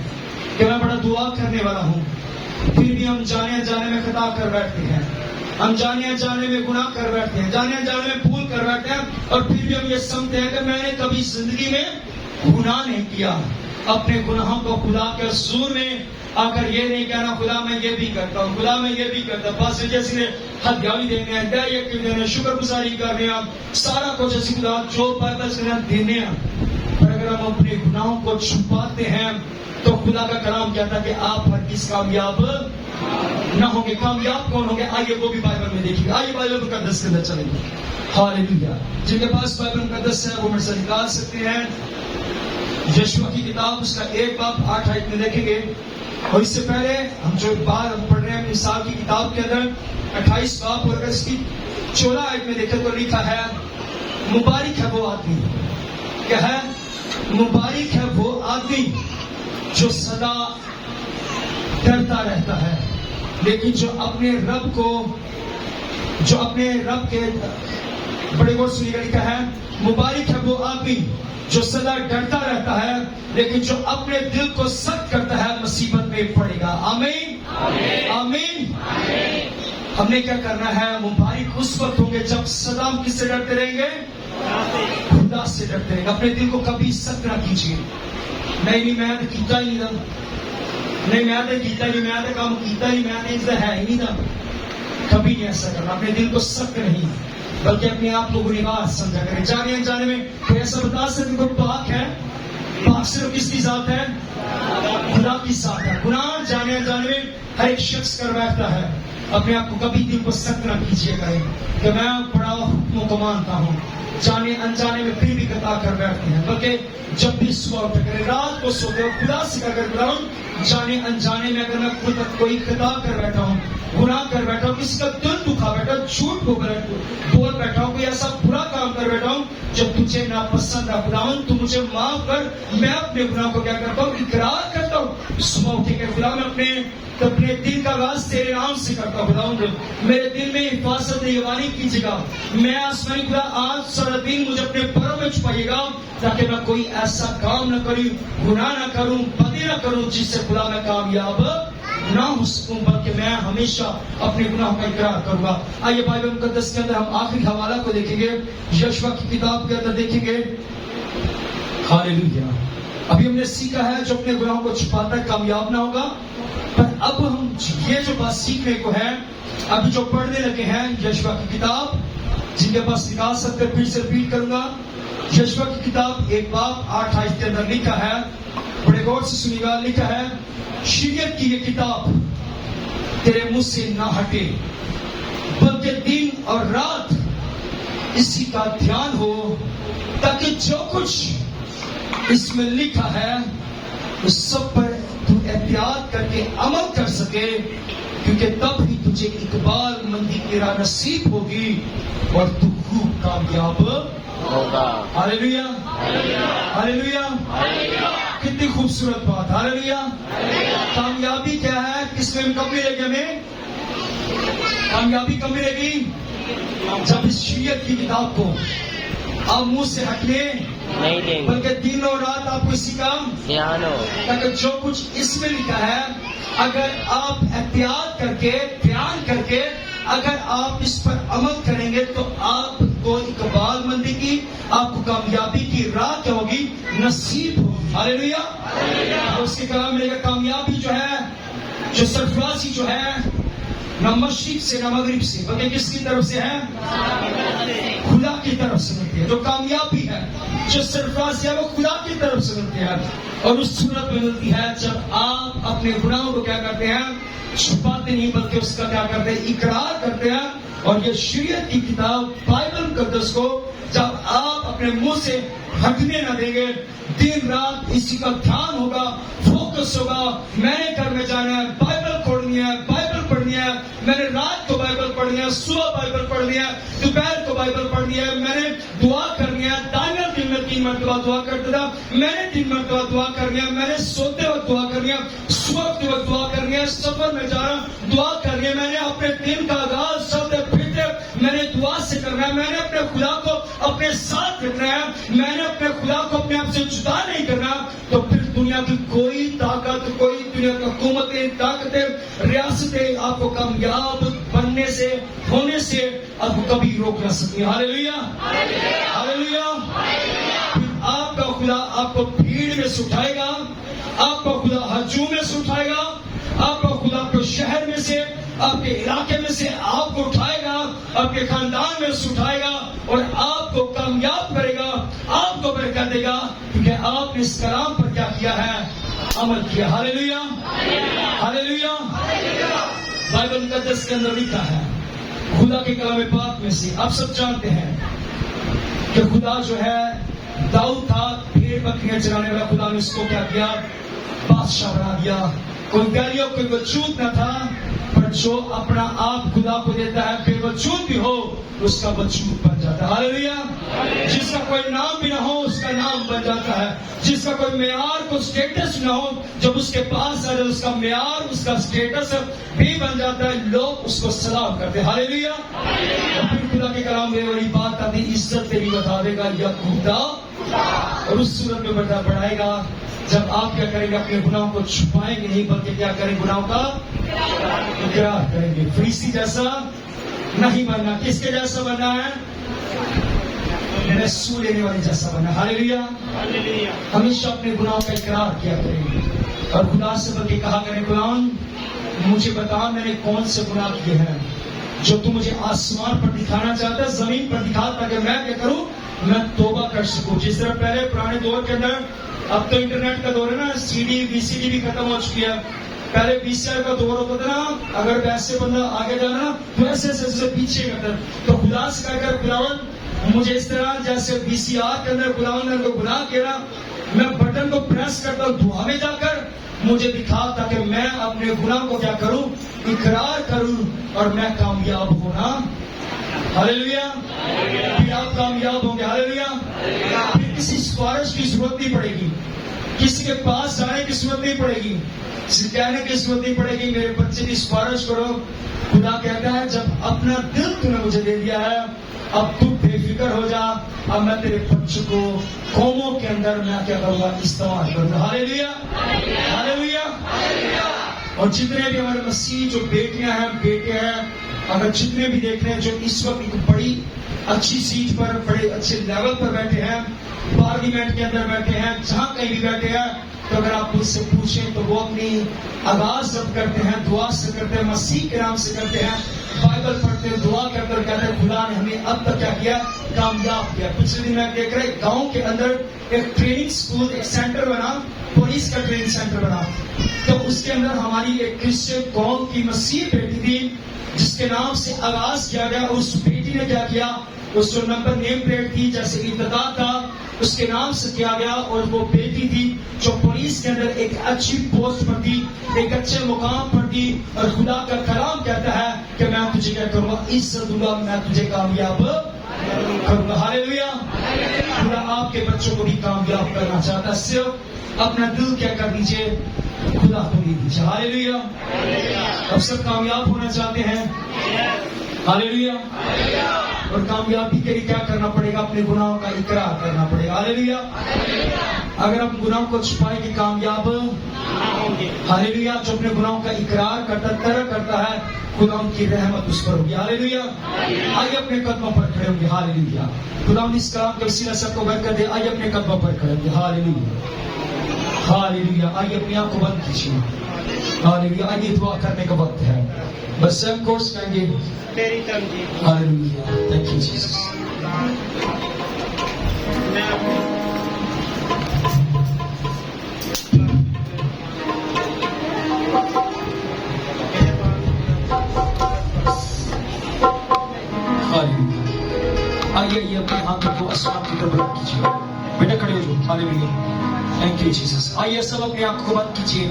کہ میں بڑا دعا کرنے والا ہوں, پھر بھی ہم جانے انجانے میں خطا کر بیٹھتے ہیں, ہم جانے انجانے میں گناہ کر بیٹھتے ہیں, جانے انجانے میں بھول کر بیٹھتے ہیں, اور پھر بھی ہم یہ سمجھتے ہیں کہ میں نے کبھی زندگی میں گناہ نہیں کیا. اپنے گناہوں کو خدا کے حضور میں آ کر یہ نہیں کہنا خدا میں یہ بھی کرتا ہوں, خدا میں یہ بھی کرتا ہوں, بس جیسے نے ہتھیاری دینے ہیں, دعائیں دینے ہیں, شکر گزاری کرنے ہیں, سارا کچھ ایسی خدا جو بائبل سے دینے ہیں. پر اگر ہم اپنے گناہوں کو چھپاتے ہیں تو خدا کا کلام کہتا ہے کہ آپ ہرگز کامیاب نہ ہوں گے. کامیاب کون ہوں گے, آئیے وہ بھی بائبل میں دیکھیے. آئیے بائبل مقدس کے اندر چلیں گے. ہاللیلویا. جن کے پاس بائبل مقدس ہے وہ میرے سے نکال سکتے ہیں. یشوع کی کتاب اس کا 1 باب 8 آیت میں دیکھیں گے. اور اس سے پہلے ہم جو بات ہم پڑھ رہے ہیں مثال کی کتاب کے اندر 28 باب اور اس کی 14 آیت میں دیکھیں تو لکھا ہے, مبارک ہے وہ آدمی, کیا ہے, مبارک ہے وہ آدمی جو سدا ڈرتا رہتا ہے, لیکن جو اپنے رب کے بڑے غور سنیے گا, لکھا ہے مبارک ہے وہ آدمی جو سدا ڈرتا رہتا ہے, لیکن جو اپنے دل کو سخت کرتا ہے مصیبت میں پڑے گا. آمین, آمین. ہم نے کیا کرنا ہے, مبارک اس وقت ہوں گے جب سدا ہم کس سے ڈرتے رہیں گے, خدا سے ڈرتے رہیں گے. اپنے دل کو کبھی سخت نہ کیجیے. نہیں میں تو کیتا ہی نہیں تھا, نہیں میں تو کیتا نہیں, میں تو کام کیتا ہی, میں تو ہے ہی نہیں تھا. کبھی نہیں ایسا کرنا. اپنے دل کو سخت نہیں بلکہ اپنے آپ کو گنہگار سمجھا کریں. جانے انجانے میں کوئی ایسا بتا سکتے کوئی پاک ہے, پاک صرف کس کی ذات ہے, خدا کی ذات ہے. گناہ جانے انجانے میں ہر ایک شخص کر بیٹھتا ہے. اپنے آپ کو کبھی دل کو سخت نہ کیجیے گا کہ میں بڑا حکموں کو مانتا ہوں. جانے انجانے میں پھر بھی خطا کر بیٹھتے ہیں, بلکہ جب بھی صبح اٹھ کرے, رات کو سوتے ہو, خدا سے کر خدا ہوں. جانے انجانے میں اگر میں خود کوئی خطا کر بیٹھا ہوں, گناہ کر بیٹھا ہوں, کسی کا دل دکھا بیٹھا ہوں, جھوٹ بول بیٹھا ہوں, کوئی ایسا برا کام کر بیٹھا ہوں جو تجھے ناپسند ہے, خداوند تو مجھے معاف کر. میں اپنے گناہ کو کیا کرتا ہوں, اقرار کرتا ہوں. صبح اٹھے کہ خدا میں اپنے دل کا آغاز تیرے نام سے کرتا ہوں. خداوند میرے دل میں حفاظت نگہبانی کیجیے گا. میں آسمانی خدا آج سارا دن مجھے اپنے پروں میں چھپائیے گا تاکہ میں کوئی ایسا کام نہ کروں, گناہ نہ کروں, بدی نہ کروں جس سے خدا میں کامیاب نہ ہو سکوں, بلکہ میں ہمیشہ اپنے گناہ کا اقرار کروں گا. آئیے بائبل مقدس کے اندر ہم آخری حوالہ کو دیکھیں گے, یشوع کی کتاب کے اندر دیکھیں گے. ہاللیلویا. ابھی ہم نے سیکھا ہے جو اپنے گناہوں کو چھپاتا ہے کامیاب نہ ہوگا. پر اب ہم یہ جو بات سیکھنے کو ہے, ابھی جو پڑھنے لگے ہیں یشوع کی کتاب, جن کے پاس نکال سکتے پھر سے ریپیٹ کروں گا. یشوع کی کتاب 1 باب 8 آیت کے اندر لکھا ہے, بڑے غور سے سنیے گا, لکھا ہے شریعت کی یہ کتاب تیرے منہ سے نہ ہٹے, بلکہ دن اور رات اسی کا دھیان ہو, تاکہ جو کچھ اس میں لکھا ہے اس سب پر احتیاط کر کے عمل کر سکے، کیونکہ تب ہی تجھے اقبال مندی کی راہ نصیب ہوگی اور تو خوب کامیاب ہوگا۔ ہاللیلویا، ہاللیلویا، کتنی خوبصورت بات، ہاللیلویا۔ کامیابی کیا ہے؟ کس میں کب ملے گی ہمیں کامیابی؟ کب ملے گی؟ جب اس شریعت کی کتاب کو آپ منہ سے ہٹنے نہیں دیں گے، بلکہ دن اور رات آپ کو اسی کا دھیان ہو۔ تاکہ جو کچھ اس میں لکھا ہے اگر آپ احتیاط کر کے دھیان کر کے اگر آپ اس پر عمل کریں گے تو آپ کو اقبال مندی کی، آپ کو کامیابی کی راہ کیا ہوگی؟ نصیب ہوگی۔ ہاللیلویا۔ اور اس کے کلام میں کامیابی جو ہے، جو سرفرازی جو ہے، نہ مشرق سے نہ مغرب سے بلکہ کس کی طرف سے ہے؟ خدا کی طرف سے ملتی ہے۔ جو کامیابی ہے، جو سرفرازی ہے، وہ خدا کی طرف سے ملتی ہے، اور اس صورت میں ملتی ہے جب آپ اپنے گناہوں کو کیا کرتے ہیں؟ چھپاتے نہیں بلکہ اس کا کیا کرتے ہیں؟ اقرار کرتے ہیں۔ اور یہ شریعت کی کتاب بائبل مقدس کو جب آپ اپنے منہ سے ہٹنے نہ دیں گے، دن رات اسی کا دھیان ہوگا، فوکس ہوگا، میں نے گھر میں جانا ہے، بائبل پڑھنی ہے، بائبل پڑھنی ہے، میں نے رات کو بائبل پڑھنی ہے، صبح بائبل پڑھنی ہے، دوپہر کو بائبل پڑھنی ہے، میں نے دعا کرنی ہے۔ دانیال دن میں 3 مرتبہ دعا کرتا تھا، میں نے 3 مرتبہ دعا کرنی ہے، میں نے سوتے وقت دعا کرنی ہے، سوتے وقت دعا کرنی ہے، سفر میں جا رہا دعا کرنی ہے، میں نے اپنے دن کا آغاز چلتے پھرتے میں نے دعا سے کرنا ہے، میں نے اپنے خدا کو اپنے ساتھ رکھنا ہے، میں نے اپنے خدا کو اپنے آپ سے جدا نہیں کرنا۔ تو پھر دنیا کی کوئی طاقت، کوئی دنیا کی حکومتیں، طاقتیں، ریاستیں آپ کو کامیاب بننے سے، ہونے سے آپ کو کبھی روک نہ سکتی۔ ہاللیلویا، ہاللیلویا۔ پھر آپ کا خدا آپ کو بھیڑ میں سے اٹھائے گا، آپ کا خدا ہجوم میں سے اٹھائے گا، آپ کا خدا آپ کو شہر میں سے، آپ کے علاقے میں سے آپ کو اٹھائے گا، آپ کے خاندان میں سے اٹھائے گا اور آپ کو کامیاب کرے گا، آپ کو برکت دے گا، کیونکہ آپ نے اس کلام پر کیا کیا ہے؟ عمل کیا۔ ہاللیلویا، ہاللیلویا۔ بائبل مقدس کے اندر لکھا ہے، خدا کے کلام پاک میں سے آپ سب جانتے ہیں کہ خدا جو ہے، داؤد تھا بھیڑ بکریاں چرانے والا، خدا نے اس کو کیا کیا؟ بادشاہ بنا دیا۔ کوئی گالیوں کوئی وجود نہ تھا، پر جو اپنا آپ خدا کو دیتا ہے بے وجود بھی ہو اس کا وجود بن جاتا ہے۔ ہاللیلویا۔ جس کا کوئی نام بھی نہ ہو اس کا نام بن جاتا ہے، جس کا کوئی معیار کو سٹیٹس نہ ہو، جب اس کے پاس آ جائے اس کا معیار، اس کا سٹیٹس بھی بن جاتا ہے، لوگ اس کو سلام کرتے ہیں۔ ہاللیلویا۔ اور پھر خدا کے کلام میں بڑی بات آتی، عزت تیری بتاوے گا یا خدا، اور اس صورت میں بڑھائے گا جب آپ کیا کریں گے؟ اپنے گناہوں کو چھپائیں گے نہیں بلکہ کیا کریں؟ گناہوں کا اقرار کریں گے۔ فریسی جیسا نہیں بننا، کس کے جیسا بننا ہے؟ رسول لینے والے جیسا بننا۔ ہاللیلویا۔ ہمیشہ اپنے گناہوں کا اقرار کیا کریں گے اور خدا سے بلکہ کہا کریں، خدا مجھے بتا میں نے کون سے گناہ کیے ہیں جو تو مجھے آسمان پر دکھانا چاہتا ہے، زمین پر دکھا، تاکہ میں کیا کروں؟ میں توبہ کر سکوں۔ جس طرح پہلے پرانے دور کے اندر، اب تو انٹرنیٹ کا دور ہے نا، CD VCD بھی ختم ہو چکی ہے، پہلے VCR کا دور ہوتا تھا نا، اگر ویسے بندہ آگے جانا تو ایسے ایسے پیچھے کرتا، تو خدا سے کہہ کر خداوند مجھے اس طرح جیسے VCR کے اندر خداوند نے کوئی گناہ کیا، میں بٹن کو پریس کرتا ہوں دعا میں جا کر، مجھے دکھا تاکہ میں اپنے گناہ کو کیا کروں؟ اقرار کروں اور میں کامیاب ہونا۔ ہاللیلویا۔ پھر آپ کامیاب ہوں گے۔ ہاللیلویا۔ پھر کسی سفارش کی ضرورت نہیں پڑے گی، کسی کے پاس جانے کی ضرورت نہیں پڑے گی، کہنے کی ضرورت نہیں پڑے گی میرے بچے کی سفارش کرو۔ خدا کہتا ہے جب اپنا دل تم نے مجھے دے دیا ہے، اب تو بے فکر ہو جا، اب میں تیرے بچوں کو قوموں کے اندر میں کیا کروں گا؟ استعمال کروں گا۔ ہاللیلویا، ہاللیلویا۔ اور جتنے بھی ہمارے مسیح جو بیٹیاں ہیں، بیٹے ہیں، اگر جتنے بھی دیکھ رہے ہیں جو اس وقت ایک بڑی اچھی سیٹ پر، بڑے اچھے لیول پر بیٹھے ہیں، پارلیمنٹ کے اندر بیٹھے ہیں، جہاں کہیں بھی بیٹھے ہیں، تو اگر آپ مجھ سے پوچھیں تو وہ اپنی آغاز جب کرتے ہیں دعا سے کرتے ہیں، مسیح کے نام سے کرتے ہیں، بائبل پڑھتے ہیں، دعا کرتے ہیں، کہتے ہیں خدا نے ہمیں اب تک کیا کیا؟ کامیاب کیا۔ پچھلے دن میں دیکھ رہے گاؤں کے اندر ایک ٹریننگ اسکول، ایک سینٹر بنا، پولیس کا ٹریننگ سینٹر بنا، تو اس کے اندر ہماری ایک کرسچن قوم کی مسیح بیٹی تھی جس کے نام سے آغاز کیا گیا۔ اس بیٹی نے کیا کیا؟ اس جو نمبر نیم پلیٹ تھی، جیسے ابتدا تھا اس کے نام سے کیا گیا، اور وہ بیٹی تھی جو پولیس کے اندر ایک اچھی پوسٹ پر تھی، ایک اچھے مقام پر تھی، اور خدا کا کلام کہتا ہے کہ میں تجھے کیا کروں گا، عزت دوں گا، میں تجھے کامیاب کروں گا۔ ہاللیلویا۔ خدا آپ کے بچوں کو بھی کامیاب کرنا چاہتا ہے، صرف اپنا دل کیا کر دیجئے، خدا کو دے دیجئے۔ ہاللیلویا۔ اب سب کامیاب ہونا چاہتے ہیں؟ ہاللیلویا۔ اور کامیابی کے لیے کیا کرنا پڑے گا؟ اپنے گناہوں کا اقرار کرنا پڑے گا۔ ہاللیلویا۔ اگر ہم گناہوں کو چھپائیں گے کامیاب، ہاللیلویا، جو اپنے گناہوں کا اقرار کرتا ہے، خدا ان کی رحمت اس پر ہوگی۔ ہاللیلویا۔ آئیے اپنے قدموں پر کھڑے ہوں گے۔ ہاللیلویا۔ خدا ان اس کلام کے وسیلہ سب کو برکت دے۔ آئیے اپنے قدموں پر کھڑے ہوں گے۔ ہاللیلویا۔ ہاللیلویا۔ آئیے اپنی آنکھ کو بند کیجیے۔ ہاللیلویا۔ آئیے دعا کرنے کا وقت ہے، بس ہم کورس کریں گے۔ ہاللیلویا۔ Thank you Jesus. آئیے اپنے ہاتھوں کو آسمان کی طرف بلند کیجیے۔ بیٹا کھڑے ہو جاؤ۔ ہاللیلویا۔ Thank you Jesus. آئیے سب اپنے آنکھ کو بند کیجیے،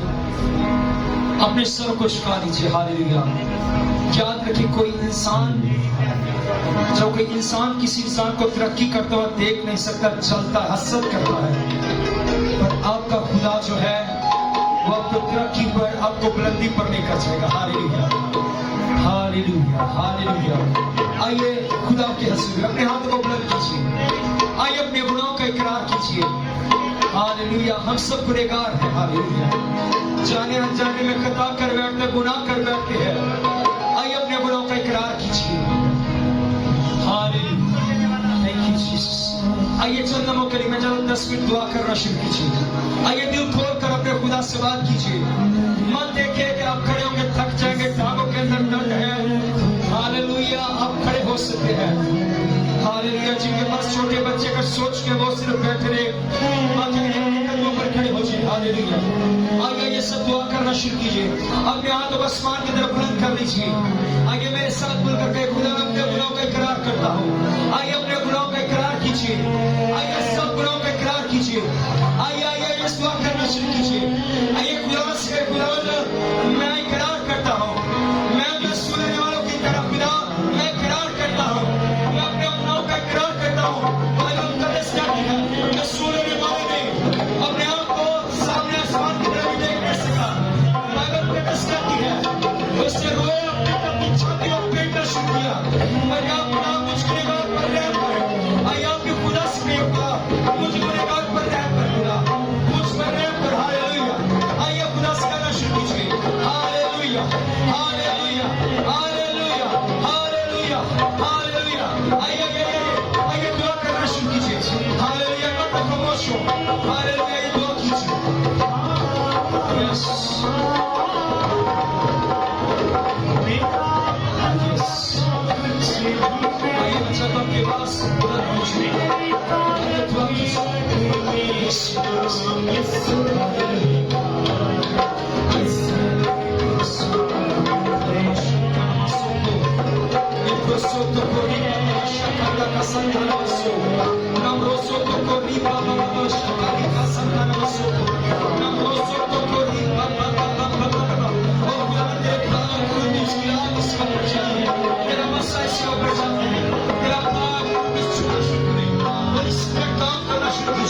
اپنے سر کو جھکا دیجیے۔ ہاللیلویا۔ یاد رکھیں، کوئی انسان کسی انسان کو ترقی کرتا ہوا دیکھ نہیں سکتا، چلتا حسد کرتا ہے، پر آپ کا خدا جو ہے وہ آپ کو ترقی پر، آپ کو بلندی پر لے کر چلے گا۔ ہاللیلویا۔ ہاللیلویا۔ ہاللیلویا۔ آئیے خدا کے حضور میں اپنے ہاتھوں کو بلند کیجیے۔ آئیے اپنے گناہوں کا اقرار کیجیے۔ ہاللیلویا۔ ہم سب گنہگار ہیں۔ ہاللیلویا۔ جانے انجانے میں خطا کر بیٹھتے، گناہ کر بیٹھتے ہیں۔ آئیے اپنے گناہوں کا اقرار کیجیے۔ ہاللیلویا۔ Thank you Jesus. آئیے چند لمحوں کے لیے میں چند 10 منٹ دعا کرنا شروع کیجیے۔ آئیے دل کھول کر اپنے خدا سے بات کیجیے۔ مت دیکھیے کہ آپ کھڑے ہوں گے تھک جائیں گے، ٹانگوں کے اندر درد ہے۔ ہاللیلویا۔ آپ کھڑے ہو سکتے ہیں۔ ہاللیلویا۔ جن کے پاس چھوٹے بچے کا سوچ کے وہ صرف بیٹھ رہے، باقی اپنے قدموں پر کھڑے ہو جائے۔ ہاللیلویا۔ آئیے یہ سب دعا کرنا شروع کیجیے۔ اپنے ہاتھوں کو آسمان کی طرف بلند کر لیجیے۔ آئیے میرے ساتھ مل کر کے خدا میں اپنے گناہوں کا اقرار کرتا ہوں۔ آئیے اپنے گناہوں کا اقرار کیجیے۔ آئیے سب گناہوں کا اقرار کیجیے۔ آئیے اس دعا کرنا شروع کیجیے۔ آئیے خدا سے، خدا میں اقرار کرتا ہوں، میں اپنے سننے والوں کی طرف خدا میں اقرار کرتا ہوں، میں اپنے گناہوں کا اقرار کرتا ہوں۔ بائبل قدس کہتی ہے کہ سننے والے نے اپنے آپ کو سامنے آسمان کی طرف دیکھ نہیں سکا۔ بائبل قدس کہتی ہے اس نے روئے، اپنی چھاتی اور پیٹنا شروع کیا۔ آئیے آپ خدا مجھ گنہگار پر رحم کرے۔ آئیے آپ کے خدا سے کہے، خدا مجھ گنہگار پر رحم کر، خدا مجھ پر رحم کر۔ ہاللیلویا۔ آئیے خدا سے کہنا شروع کیجیے۔ ہاللیلویا۔ ہاللیلویا۔ ہاللیلویا۔ ہاللیلویا۔ ہاللیلویا۔ آئیے دعا کرنا شروع کیجیے۔ ہاللیلویا۔ مت خاموش ہو۔ ہاللیلویا۔ یہ دعا کیجیے۔ یس آئیے بچہ تو آپ کے پاس بلند پوچھیں۔ آئیے دعا کیجیے۔ یس Sotto corriva la sciacca Santana Masso, Namro sotto corriva la sciacca Santana Masso, Namro sotto corriva oh guarda il quindi schiavi scappati, e la massa si operati, e la paga mi succede, ma il spettacolo la sciacca,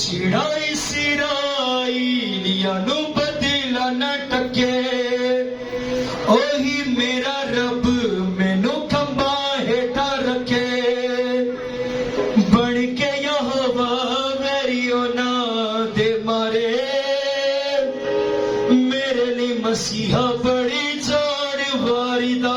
ਜਿਹੜਾ ਇਸਰਾਈਲੀਆਂ ਨੂੰ ਬਦਲਾ ਨਾ ਟਕੇ, ਉਹੀ ਮੇਰਾ ਰੱਬ ਮੈਨੂੰ ਖੰਭਾਂ ਹੇਠਾਂ ਰੱਖੇ। ਬਣ ਕੇ ਯਹੋਵਾ ਮੇਰੀ ਉਹਨਾਂ ਦੇ ਮਾਰੇ, ਮੇਰੇ ਲਈ ਮਸੀਹਾ ਬੜੀ ਜਾਨ ਵਾਰੀਦਾ।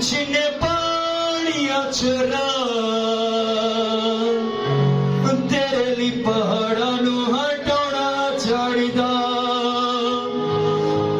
ਜਿਨੇ ਪਾਣੀਆਂ ਚੁਰਾ, ਤੇਰੇ ਲਈ ਪਹਾੜਾਂ ਨੂੰ ਹਟਾਉਣਾ ਚਾਹੀਦਾ।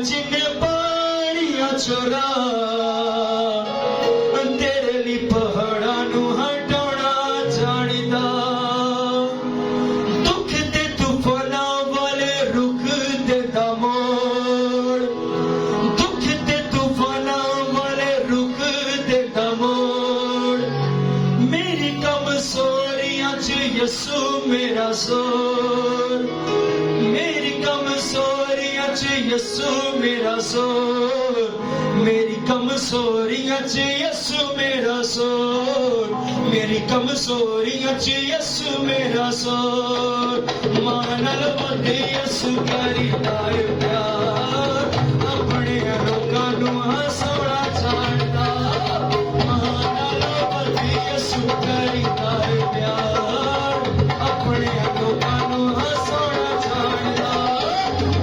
ਜਿਨੇ ਪਾਣੀਆਂ ਚੁਰਾ, ਤੇਰੇ ਲਈ ਪਹਾੜਾਂ ਨੂੰ ਹਟਾਉਣਾ ਚਾਹੀਦਾ। ਦੁੱਖ ਦੇ ਤੂਫਾਨਾਂ ਵਾਲੇ ਰੁੱਖ ਦੇ ਦਮੋੜ, ਦੁੱਖ ਦੇ ਤੂਫਾਨਾਂ ਵਾਲੇ ਰੁੱਖ ਦੇ ਦਮੋੜ, ਮੇਰੀ ਕਮਜ਼ੋਰੀਆਂ 'ਚ ਯਿਸੂ ਮੇਰਾ ਜ਼ੋਰ, ਮੇਰੀ ਕਮਜ਼ੋਰੀਆਂ 'ਚ ਯਿਸੂ ਮੇਰਾ ਜ਼ੋਰ, ਮੇਰੀ ਕਮਜ਼ੋਰੀਆਂ 'ਚ ਯਿਸੂ ਮੇਰਾ ਜ਼ੋਰ, ਮੇਰੀ ਕਮਜ਼ੋਰੀਆਂ 'ਚ ਯਿਸੂ ਮੇਰਾ ਜ਼ੋਰ। ਮਾਂ ਨਾਲ ਵੱਧ ਯਿਸੂ ਕਰੀਦਾ ਏ ਪਿਆਰ, ਆਪਣੇ ਲੋਕਾਂ ਨੂੰ ਹਸਾਉਣਾ ਜਾਣਦਾ। ਮਾਂ ਨਾਲ ਵੱਧ ਯਿਸੂ ਕਰੀਦਾ ਏ ਪਿਆਰ, ਆਪਣੇ ਲੋਕਾਂ ਨੂੰ ਹਸਾਉਣਾ ਜਾਣਦਾ।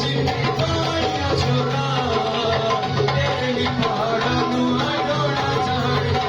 ਜਿਨੇ ਪਾਣੀਆਂ ਚੁਰਾ, ਤੇਰੇ ਲਈ ਪਹਾੜਾਂ ਨੂੰ ਹਟਾਉਣਾ ਜਾਣਦਾ।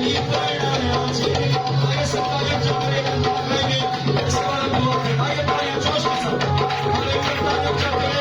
ਲਈ ਬਣਾਇਆ ਜਿਨੇ ਆਏ ਸਤਾਇਆ ਚੁਰੇ ਕਰਾਂਗੇ, ਇਸ ਵਾਰ ਦੁਆ ਕਰਾਂਗੇ ਪਾਇਆ ਜੋਸ਼ ਕੇ ਸਾਥ। ਹਾਲੇ ਕਰਤਾ ਚੁਰੇ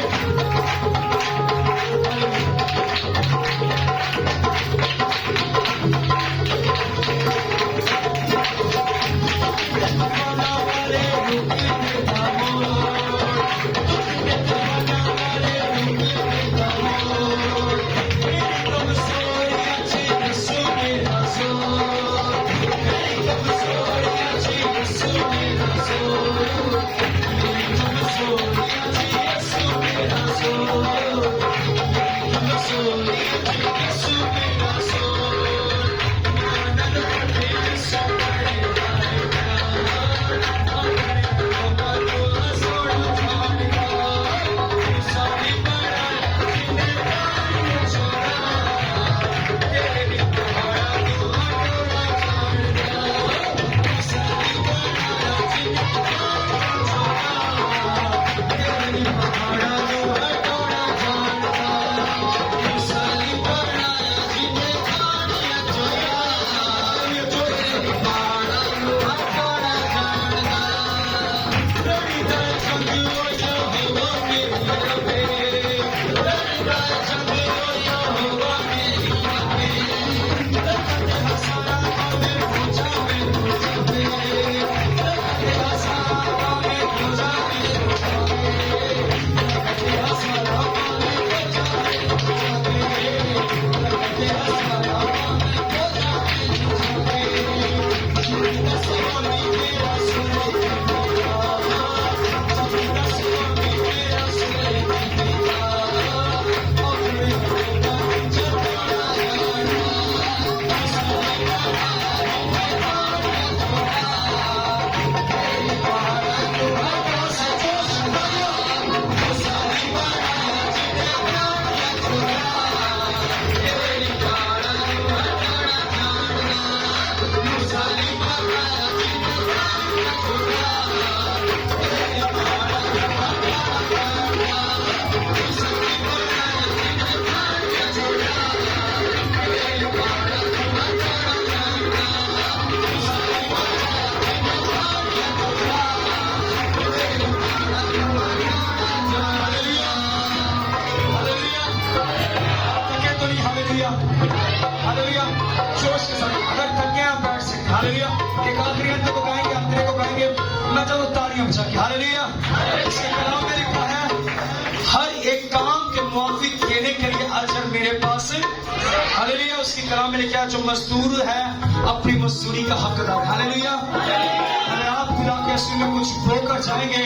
کام کے موافق دینے کے لیے اجر میرے پاس ہاللیلویا. اس کی کلام میں لکھا ہے جو مزدور ہے اپنی مزدوری کا حقدار. ہاللیلویا. اگر آپ خدا کے حضور میں کچھ بو کر جائیں گے,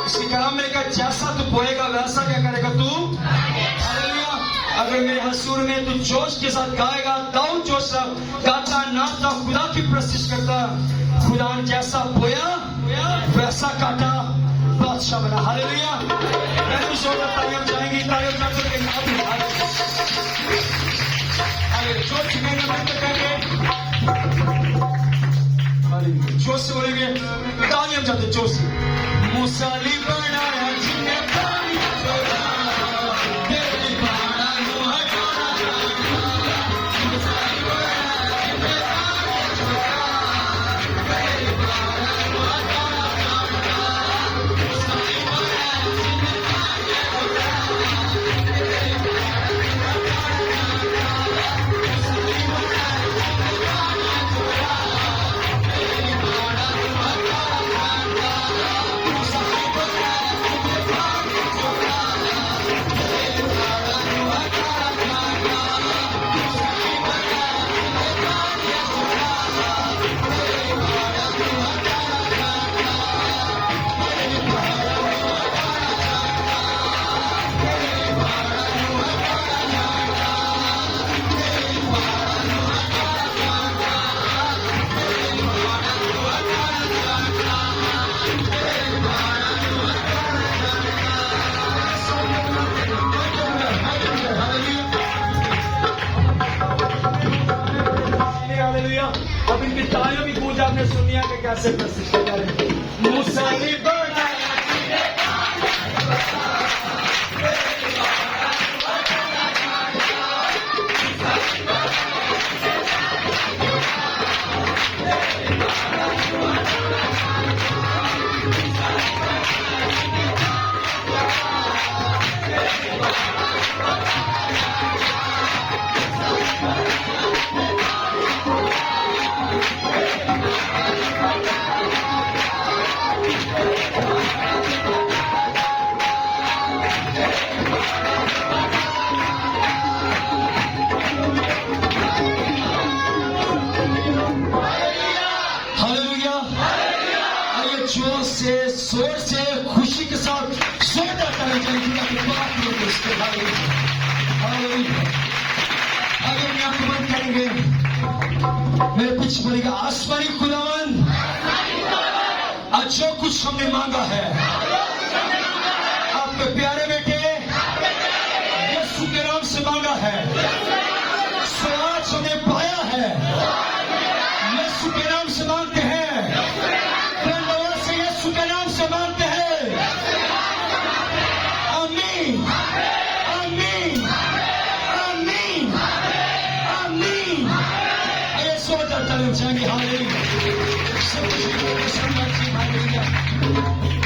اس کی کلام میں لکھا ہے جیسا تو بوئے گا ویسا کیا کرے گا تو. ہاللیلویا. اگر میرے حضور میں تو جوش کے ساتھ گائے گا, داؤد جوش گاتا ناچتا خدا کی پرستش کرتا, خدا نے جیسا بویا ویسا کاٹا بادشاہ بنا. ہاللیلویا. میں بھی شوق کرتا ہوں جائیں گی تعلیم نہ کریں گے. جو سکھیں گے بھائی تو کہیں گے جو سے بولیں گے تعلیم جاتے جو سے موسیٰ بنایا جن نے پانی چھوڑا میرے پانا نوح چھوڑا اب ان کی تعلیم بھی پوجا آپ نے سنی ہے کہ کیسے پرستش کریں. موسیٰ بنایا زور سے خوشی کے ساتھ زوردار کرنا چاہیے. اگر میں آپ کو بند کریں گے میرے پیچھے بولے گا آسمانی خداوند جو کچھ ہم نے مانگا ہے آپ کے پیارے بیٹے یسوع کے نام سے مانگا ہے, سو آج ہم نے پایا ہے. یسوع کے نام سے مانگتے ہیں, یسوع کے نام سے مانگتے ہیں. آمین آمین آمین آمین. یہ سو جاتا ہے جائیں گے. ہاللیلویا.